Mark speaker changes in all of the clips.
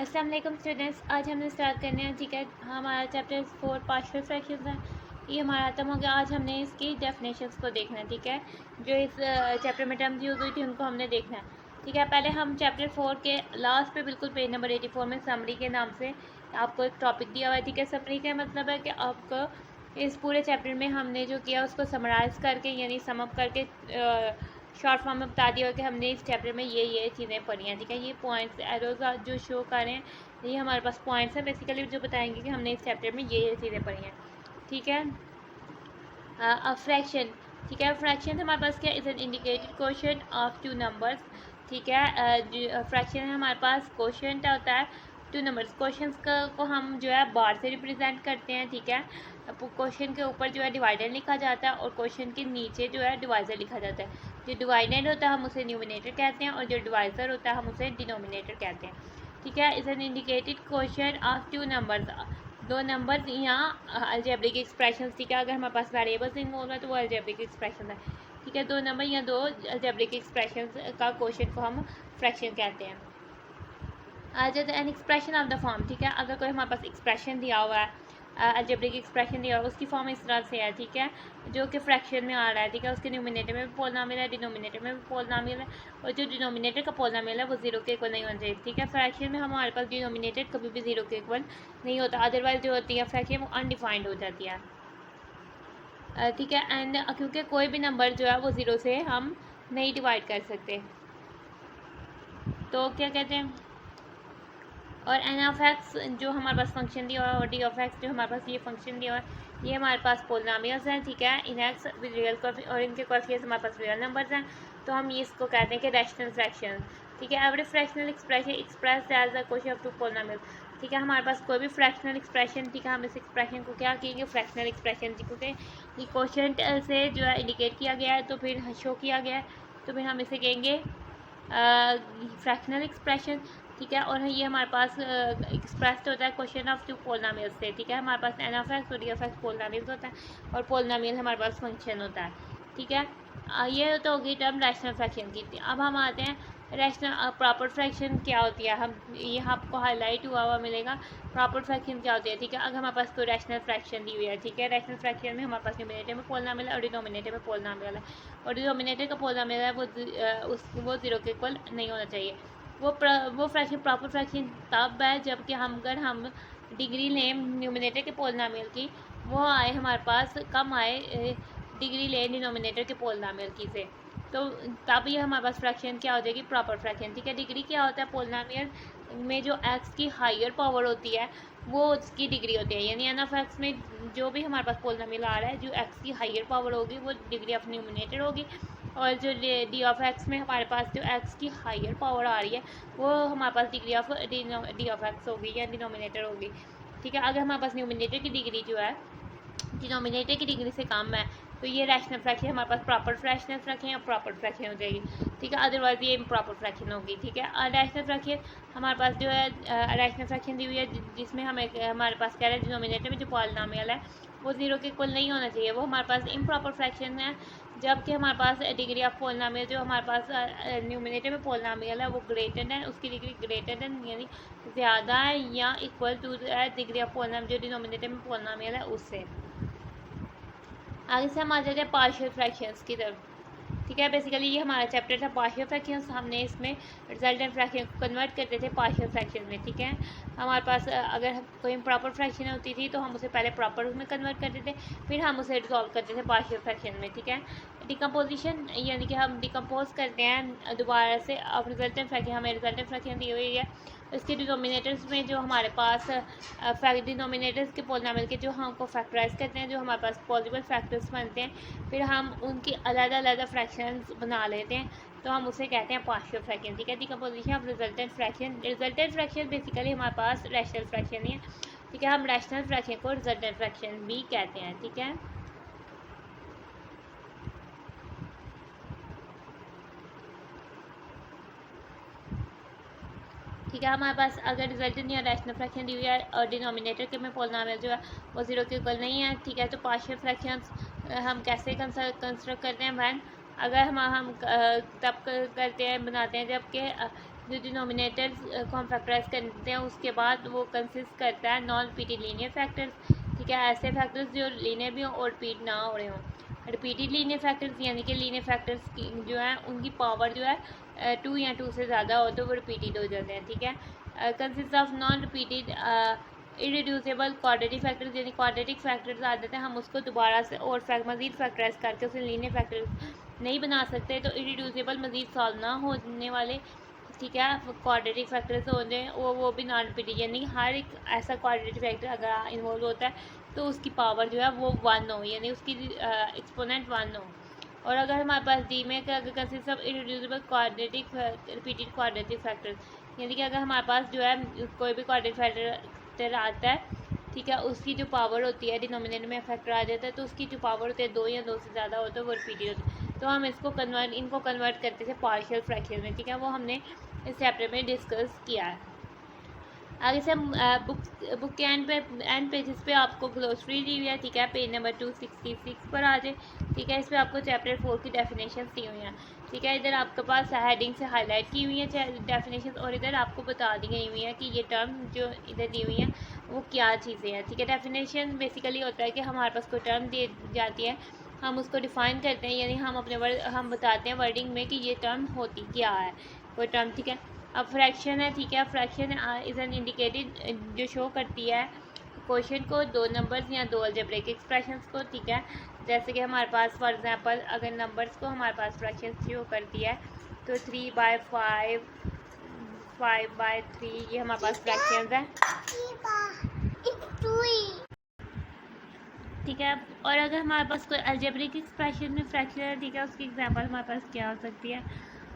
Speaker 1: अस्सलाम वालेकुम स्टूडेंट्स, आज हमने स्टार्ट करने हैं। ठीक है, हमारा चैप्टर 4 पार्शियल फ्रैक्शंस है। ये हमारा खत्म हो गया। आज हमने इसकी डेफिनेशंस को देखना है। ठीक है, जो इस चैप्टर में टर्म्स यूज़ हुई थी उनको हमने देखना है। ठीक है, पहले हम चैप्टर 4 के लास्ट पे बिल्कुल पेज नंबर 84 में समरी के नाम से आपको एक टॉपिक दिया हुआ है। ठीक है, समरी का मतलब है कि आपको इस पूरे चैप्टर में हमने जो किया उसको समराइज़ करके यानी समअप करके शॉर्ट फॉर्म में बता दिया कि हमने इस चैप्टर में ये चीज़ें पढ़ी हैं। ठीक है, ये पॉइंट्स एरोज जो शो कर रहे हैं ये हमारे पास पॉइंट्स हैं बेसिकली जो बताएंगे कि हमने इस चैप्टर में ये चीज़ें पढ़ी हैं। ठीक है, फ्रैक्शन। ठीक है, फ्रैक्शन हमारे पास क्या is an indicated quotient of two numbers. ठीक है, फ्रैक्शन है हमारे पास क्वोशिएंट होता है टू नंबर्स। क्वेश्चंस को हम जो है बार से रिप्रेजेंट करते हैं। ठीक है, क्वेश्चन के ऊपर जो है डिवाइडर लिखा जाता है और क्वेश्चन के नीचे जो है डिवाइज़र लिखा जाता है। जो डिवाइडेड होता है हम उसे न्यूमिनेटर कहते हैं और जो डिवाइज़र होता है हम उसे डिनोमिनेटर कहते हैं। ठीक है, is an indicated quotient of two numbers. दो नंबर्स यहाँ अलजेब्रिक एक्सप्रेशन। ठीक है, अगर हमारे पास वेरिएबल्स इन्वॉल्व है तो वो अलजेब्रिक एक्सप्रेशन है। ठीक है, दो नंबर या दो अलजेब्रिक एक्सप्रेशन का क्वेश्चन को हम फ्रैक्शन कहते हैं। आ जाता है an expression of the form. ठीक है, अगर कोई हमारे पास एक्सप्रेशन दिया हुआ है, अलजेब्रिक एक्सप्रेशन दिया हुआ है, उसकी फॉर्म इस तरह से है। ठीक है, जो कि फ्रैक्शन में आ रहा है। ठीक है, उसके न्यूमिनेटर में भी पोलिनोमियल है, डिनोमिनेटर में भी पोलिनोमियल है और जो डिनोमिनेटर का पोलिनोमियल है वो जीरो के इक्वल नहीं होना चाहिए। ठीक है, फ्रैक्शन में हमारे पास डिनोमिनेटर कभी भी जीरो के इक्वल नहीं होता, अदरवाइज जो होती है फ्रैक्शन वो अनडिफाइंड हो जाती है। ठीक है, एंड क्योंकि कोई भी नंबर जो है वो ज़ीरो से हम नहीं डिवाइड कर सकते, तो क्या कहते हैं। और एन ऑफ एक्स जो हमारे पास फंक्शन दिया हुआ है और डी ऑफ एक्स जो हमारे पास ये फंक्शन दिया हुआ है, ये हमारे पास पोलिनोमियल्स हैं। ठीक है, इन एक्स विद रियल और इनके कोएफिशिएंट्स हमारे पास रियल नंबर्स हैं, तो हम ये इसको कहते हैं कि रैशनल फ्रैक्शन। ठीक है, every fractional expression express as a coefficient of two polynomial. ठीक है, हमारे पास कोई भी फ्रैक्शनल एक्सप्रेशन, ठीक है, हम इस एक्सप्रेशन को क्या कहेंगे, फ्रैक्शनल एक्सप्रेशन। क्योंकि ये कोएफिशिएंट से जो है इंडिकेट किया गया है तो फिर शो किया गया है, तो फिर हम इसे कहेंगे फ्रैक्शनल एक्सप्रेशन। ठीक है, और ये हमारे पास एक्सप्रेस्ड होता है क्वेश्चन ऑफ टू पोलिनोमियल से। ठीक है, हमारे पास एन ऑफ एक्स और डी ऑफ एक्स पोलिनोमियल्स होता है और पोलिनोमियल हमारे पास फंक्शन होता है। ठीक है, ये तो होगी टर्म रैशनल फ्रैक्शन की थी। अब हम आते हैं रैशनल प्रॉपर फ्रैक्शन क्या होती है। हम ये आपको हाईलाइट हुआ मिलेगा प्रॉपर फ्रैक्शन क्या होती है। ठीक है, अगर हमारे पास कोई रैशनल फ्रैक्शन दी हुई है, ठीक है, रैशनल फ्रैक्शन में हमारे पास न्यूमिनेटर में पोलिनोमियल है और डिनोमिनेटर में पोलिनोमियल है और डिनोमिनेटर का पोलिनोमियल है वो जीरो के इक्वल नहीं होना चाहिए। वो फ्रैक्शन प्रॉपर फ्रैक्शन तब है जबकि अगर हम डिग्री लें न्यूमिनेटर के पोलिनोमियल की, वो आए हमारे पास कम आए डिग्री लें डिनोमिनेटर के पोलिनोमियल की से, तो तब ये हमारे पास फ्रैक्शन क्या हो जाएगी, प्रॉपर फ्रैक्शन। ठीक है, डिग्री क्या होता है, पोलिनोमियल में जो एक्स की हायर पावर होती है वो उसकी डिग्री होती है, यानी एन ऑफ एक्स में जो भी हमारे पास पोलिनोमियल आ रहा है, जो एक्स की हायर पावर होगी वो डिग्री ऑफ न्यूमिनेटर होगी, और जो डी ऑफ एक्स में हमारे पास जो एक्स की हायर पावर आ रही है वो हमारे पास degree of D of X होगी या डिनोमिनेटर होगी। ठीक है, अगर हमारे पास न्यूमिनेटर की डिग्री जो है डिनोमिनेटर की डिग्री से कम है तो ये रैशनल फ्रैक्शन हमारे पास प्रॉपर रैशनल फ्रैक्शन या प्रॉपर फ्रैक्शन हो जाएगी। ठीक है, अदरवाइज ये इम्प्रॉपर फ्रैक्शन होगी। ठीक है, रैशनल फ्रैक्शन हमारे पास जो है रैशनल फ्रैक्शन दी हुई है जिसमें हमारे पास कह रहे हैं डिनोमिनेटर में जो पॉलिनोमियल है वो जीरो के इक्वल नहीं होना चाहिए, वो हमारे पास इम्प्रॉपर फ्रैक्शन है। जबकि हमारे पास डिग्री ऑफ पोलिनोमियल जो हमारे पास न्यूमिनेटर में पोलिनोमियल है वो ग्रेटर देन, उसकी डिग्री ग्रेटर देन यानी ज़्यादा है या equal two degree of polynomial जो डिनोमिनेटर में पोलिनोमियल है उससे। आगे से हम आ जाते हैं पार्शियल फ्रैक्शंस की तरफ। ठीक है, बेसिकली ये हमारा चैप्टर था पार्शियल फ्रैक्शंस। हमने इसमें रिजल्टेंट फ्रैक्शन को कन्वर्ट करते थे पार्शियल फ्रैक्शन में। ठीक है, हमारे पास अगर कोई इम्प्रॉपर फ्रैक्शन होती थी तो हम उसे पहले प्रॉपर में कन्वर्ट करते थे, फिर हम उसे रिजॉल्व करते थे पार्शियल फ्रैक्शन में। ठीक है, डिकम्पोजिशन यानी कि हम डिकम्पोज करते हैं दोबारा से। अब रिजल्टेंट फ्रैक्शन हमें रिजल्टेंट फ्रैक्शन दी हुई है, इसके डिनोमिनेटर्स में जो हमारे पास डिनोमिनेटर्स के पोलिनोमियल के जो हमको फैक्टराइज करते हैं, जो हमारे पास पॉसिबल फैक्टर्स बनते हैं, फिर हम उनकी अलग फ्रैक्शंस बना लेते हैं, तो हम उसे कहते हैं पार्शियल फ्रैक्शन। ठीक है, decomposition of resultant fraction. Resultant fraction basically हमारे पास रैशनल फ्रैक्शन ही है। ठीक है, हम रैशनल फ्रैक्शन को रिजल्टेंट फ्रैक्शन भी कहते हैं। ठीक है, ठीक है, हमारे पास अगर रिजल्टेंट या रैशनल फ्रैक्शन दी हुई है और डिनोमिनेटर के में पोलिनोमियल जो है वो जीरो के इक्वल नहीं है। ठीक है, तो पार्शियल फ्रैक्शंस हम कैसे कंस्ट्रक्ट करते हैं वैन अगर हम तब करते हैं बनाते हैं जबकि जो डिनोमिनेटर को हम फैक्टराइज करते हैं उसके बाद वो कंसिस्ट करता है नॉन रिपीटेड लीनियर फैक्टर्स, ठीक है, ऐसे फैक्टर्स जो लीनियर भी हों और रिपीट ना हो रहे हों। रिपीटेड लीनियर फैक्टर्स यानी कि लीनियर फैक्टर्स की जो है उनकी पावर जो है 2 या 2 से ज़्यादा हो तो वो रिपीटेड हो जाते हैं, ठीक है। Consist of non repeated irreducible quadratic factors, यानी क्वाड्रेटिक फैक्टर्स आ जाते हैं, हम उसको दोबारा से और मज़ीद फैक्टराइज करके उसे लीनियर फैक्टर्स नहीं बना सकते, तो इरेड्यूसेबल मज़ीद सॉल्व ना होने वाले, ठीक है, क्वाड्रेटिक फैक्टर्स होते हैं वो भी नॉन रिपीटेड, यानी हर एक ऐसा क्वाड्रेटिक फैक्टर अगर इन्वॉल्व होता है तो उसकी पावर जो है वो 1 हो, यानी उसकी एक्सपोनेंट 1 हो। और अगर हमारे पास डी में अगर consist of irreducible quadratic repeated quadratic factors, यानी कि अगर हमारे पास जो है कोई भी क्वाड्रेटिक फैक्टर आता है, ठीक है, उसकी जो पावर होती है डिनोमिनेटर में फैक्टर आ जाता है तो उसकी जो पावर होती है 2 या 2 से ज़्यादा हो तो वो रिपीटेड होती है, तो हम इनको कन्वर्ट करते थे पार्शियल फ्रैक्शन में, ठीक है, वो हमने इस चैप्टर में डिस्कस किया है। आगे से हम बुक के एंड पेजेस पे आपको ग्लोसरी दी हुई है, ठीक है, पेज नंबर 266 पर आ जाए, ठीक है, इस पर आपको चैप्टर 4 की डेफिनेशन दी हुई हैं, ठीक है, इधर आपके पास हेडिंग से हाईलाइट की हुई है डेफिनेशन और इधर आपको बता दी गई हुई है कि ये टर्म जो इधर दी हुई हैं वो क्या चीज़ें हैं, ठीक है। डेफिनेशन बेसिकली होता है कि हमारे पास कोई टर्म दी जाती है, हम उसको डिफ़ाइन करते हैं, यानी हम बताते हैं वर्डिंग में कि ये टर्म होती क्या है कोई टर्म, ठीक है। अब फ्रैक्शन है, ठीक है, फ्रैक्शन इज़ एन इंडिकेटेड जो शो करती है क्वेश्चन को 2 नंबर्स या 2 अलजेब्रिक एक्सप्रेशंस को, ठीक है, जैसे कि हमारे पास फॉर एग्जांपल अगर नंबर्स को हमारे पास फ्रैक्शन शो करती है तो 3/5 5/3 ये हमारे पास फ्रैक्शंस हैं, ठीक है। और अगर हमारे पास कोई अलजेब्रिक एक्सप्रेशन में फ्रैक्शन है, ठीक है, उसकी एग्जांपल हमारे पास क्या हो सकती है,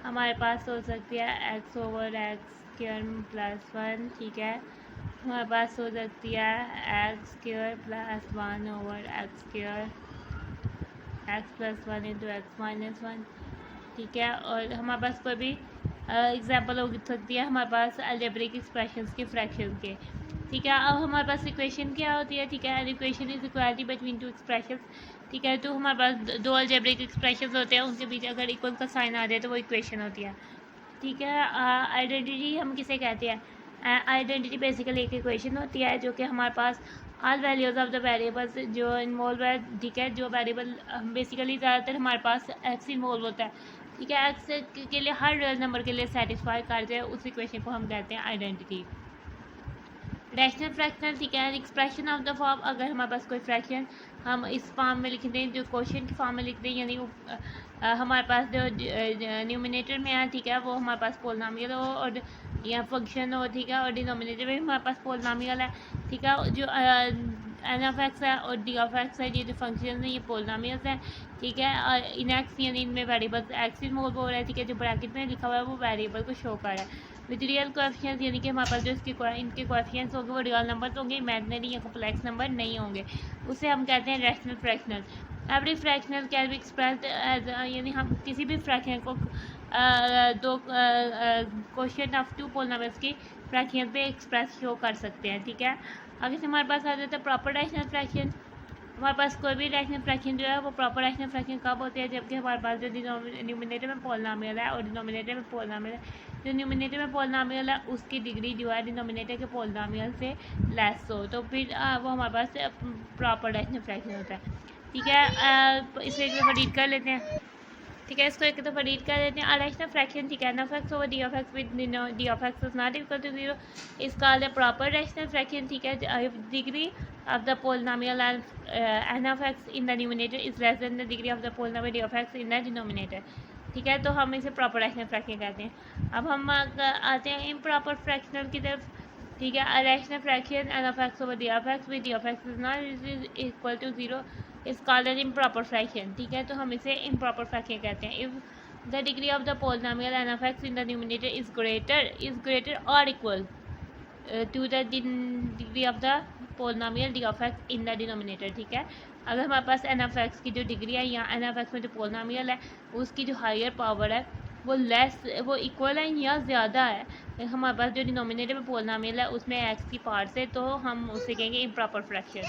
Speaker 1: हमारे पास हो सकती है x/x² + 1, ठीक है, हमारे पास हो सकती है x² + 1/x², x + 1 × x - 1, ठीक है। और हमारे पास कोई भी एग्जांपल हो सकती है हमारे पास अलजेब्रिक एक्सप्रेशंस के फ्रैक्शन के, ठीक है। अब हमारे पास इक्वेशन क्या होती है, ठीक है, equation is equality between 2 expressions, ठीक है, तो हमारे पास 2 अलजेब्रिक एक्सप्रेशंस होते हैं, उनके बीच अगर इक्वल का साइन आ जाए तो वो इक्वेशन होती है, ठीक है। आइडेंटिटी हम किसे कहते हैं, आइडेंटिटी बेसिकली एक इक्वेशन होती है जो कि हमारे पास all values of the variables जो इन्वॉल्व है, ठीक है, जो वेरिएबल बेसिकली ज़्यादातर हमारे पास एक्स इन्वॉल्व होता है, ठीक है, एक्स के लिए हर रियल नंबर के लिए सेटिस्फाई कर जाए उस इक्वेशन को हम कहते हैं आइडेंटिटी। रैशनल फ्रैक्शनल, ठीक है, एक्सप्रेशन ऑफ द फॉर्म, अगर हमारे पास कोई फ्रैक्शन हम इस फॉर्म में लिख दें जो क्वेश्चन की फॉर्म में लिख दें, यानी हमारे पास जो न्यूमिनेटर में है, ठीक है, वो हमारे पास पोलिनोमियल हो और या फंक्शन हो, ठीक है, और डिनोमिनेटर में हमारे पास पोलिनोमियल है, ठीक है, जो n(x) है और d(x) है, ये जो फंक्शन है ये पोलिनोमियल्स है, ठीक है, और इन एक्स यानी इनमें वेरिएबल्स एक्स इन्वॉल्व हो रहा है, ठीक है, जो ब्रैकेट में लिखा हुआ है वो वेरिएबल को शो कर रहा है विद रियल कोएफिशिएंट्स, यानी कि हमारे पास जो इनके कोएफिशिएंट्स होंगे वो रियल नंबर होंगे, इमेजिनरी या कॉम्प्लेक्स नंबर नहीं होंगे, उसे हम कहते हैं rational fractional. Every fractional can be expressed as, यानी हम किसी भी फ्रैक्शन को दो क्वेश्चन ऑफ 2 पोलिनोमियल्स की फ्रैक्शन पे एक्सप्रेस शो कर सकते हैं, ठीक है। आगे से हमारे पास आ जाता है प्रॉपर रैशनल फ्रैक्शन। हमारे पास कोई भी रैशनल फ्रैक्शन जो है वो प्रॉपर रैशनल फ्रैक्शन कब होती है, जबकि हमारे पास जो न्यूमिनेटर में पोलिनोमियल है और डिनोमिनेटर में पोलिनोमियल है, जो न्यूमिनेटर में पोलिनोमियल है उसकी डिग्री जो है डिनोमिनेटर के पोलिनोमियल से लेस हो, तो फिर वो हमारे पास प्रॉपर रैशनल फ्रैक्शन होता है, ठीक है। इसे एक दफ़ा रीड कर लेते हैं, ठीक है, इसको एक दफ़ा रीड कर लेते हैं। रैशनल फ्रैक्शन, ठीक है, n(x) over d(x) with d(x) is not equal to 0 is called a proper rational fraction, ठीक है, if degree of the polynomial n(x) in the numerator is less than the degree of the polynomial d(x) in the denominator, ठीक है, तो हम इसे proper rational fraction कहते हैं। अब हम आते हैं इम्प्रॉपर फ्रैक्शनल की तरफ, ठीक है। Rational fraction n(x) over d(x) with d(x) is not equal to 0 इस कॉल्ड एन इम्प्रॉपर फ्रैक्शन, ठीक है, तो हम इसे इम्प्रॉपर फ्रैक्शन कहते हैं। If the degree of the polynomial n(x) in the numerator is greater और equal to the degree of the polynomial d(x) in the denominator, ठीक है। अगर हमारे पास n(x) की जो डिग्री है या n(x) में जो पोलिनोमियल है उसकी जो हायर पावर है वो इक्वल है या ज़्यादा है हमारे पास जो डिनोमिनेटर में पोलिनोमियल है उसमें x की पावर से, तो हम उसे कहेंगे इम्प्रॉपर फ्रैक्शन।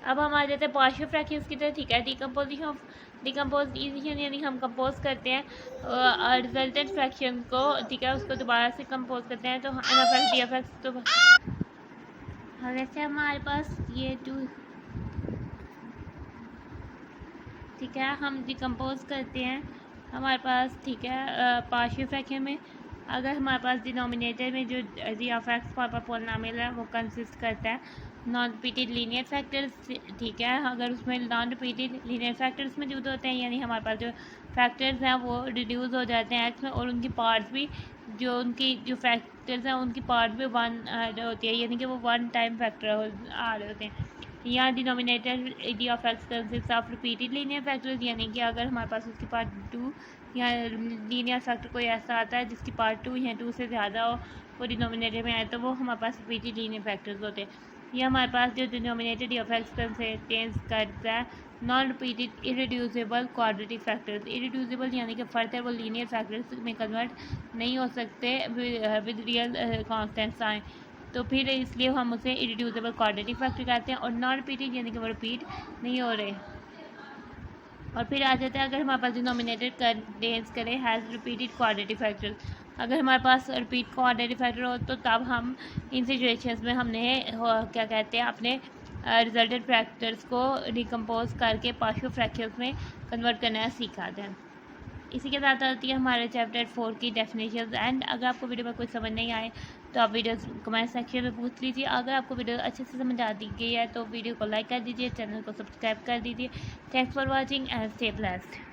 Speaker 1: अब हम आ जाते हैं पार्शियल फ्रैक्शंस की तरह, ठीक है। डिकम्पोजिशन ऑफ डिकम्पोजिशन यानी हम कंपोज करते हैं रिजल्टेंट फ्रैक्शन को, ठीक है, उसको दोबारा से कंपोज करते हैं। तो एनएफएक्स डीएफएक्स तो वैसे हमारे पास ये टू, ठीक है, हम डिकम्पोज करते हैं हमारे पास, ठीक है, पार्शियल फ्रैक्शन में अगर हमारे पास डिनोमिनेटर में जो डीएफएक्स हमारे पास पॉलिनॉमियल है वो कंसिस्ट करता है नॉन रिपीटेड लीनियर फैक्टर्स, ठीक है, अगर उसमें नॉन रिपीटेड लीनियर फैक्टर्स मौजूद होते हैं यानी हमारे पास जो फैक्टर्स हैं वो रिड्यूस हो जाते हैं एक्स में, और उनकी पार्ट्स भी जो उनकी जो फैक्टर्स हैं उनकी पार्ट भी वन होती है यानी कि वो वन टाइम फैक्टर आ रहे होते हैं। यहाँ denominator D of x consist of repeated linear factors यानी कि अगर हमारे पास उसकी पार्ट टू या लीनियर फैक्टर कोई ऐसा आता है जिसकी पार्ट टू या टू से ज़्यादा हो वो डिनोमिनेटर में आए तो वो हमारे पास रिपीटेड लीनियर फैक्टर्स होते हैं। ये हमारे पास जो denominator D of x contains करता है non repeated irreducible quadratic factors. Irreducible यानी कि फर्दर वो लीनियर फैक्टर्स में कन्वर्ट नहीं हो सकते विद रियल कॉन्स्टेंट्स आए, तो फिर इसलिए हम उसे इरेड्यूसिबल क्वाड्रेटिक फैक्टर कहते हैं। और नॉन रिपीटेड यानी कि वो रिपीट नहीं हो रहे। और फिर आ जाता है अगर हमारे पास डिनोमिनेटर कंटेन्स करे हैज़ रिपीटेड क्वाड्रेटिक फैक्टर्स। अगर हमारे पास रिपीट क्वाड्रेटिक फैक्टर हो तो तब हम इन सिचुएशंस में हमने क्या कहते हैं अपने रिजल्टेंट फैक्टर्स को डिकम्पोज करके पार्शियल फ्रैक्शंस में कन्वर्ट करना सीखा था। इसी के साथ आती है हमारे चैप्टर 4 की डेफिनेशंस। एंड अगर आपको वीडियो में कुछ समझ नहीं आए तो आप वीडियो कमेंट सेक्शन में पूछ लीजिए। अगर आपको वीडियो अच्छे से समझ आ गई है तो वीडियो को लाइक कर दीजिए, चैनल को सब्सक्राइब कर दीजिए। Thanks for watching and stay blessed.